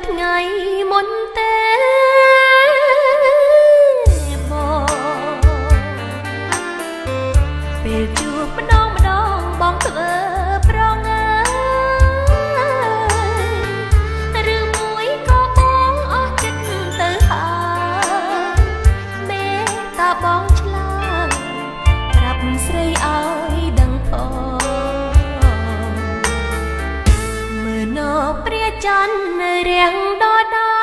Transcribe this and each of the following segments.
ថ្ងៃមុនទេបងពេលជួបម្ដងបងធ្វើប្រងើយឬមួយក៏បងអស់ចិត្តទៅហើយមេតាបងឆ្លើយប្រាប់ស្រីឲ្យដឹងផងមើលណព្រះច័ន្ទនៅរាំងដដែល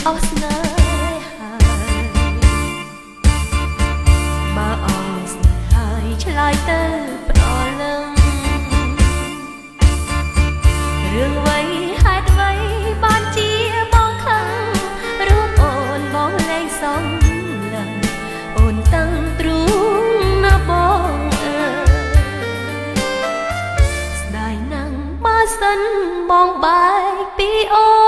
អស់ស្នេហាបើអស់ស្នេហ៍ហើយឆ្លើយទៅផ្ដល់លឹងរឿងអ្វីហេតុអ្វីបានជាបងខឹងរូបអូនបងលែងសំឡឹងអូនតាំងទ្រូងណាបងអើយស្ដាយណាស់បើសិនបងបែកពីអូន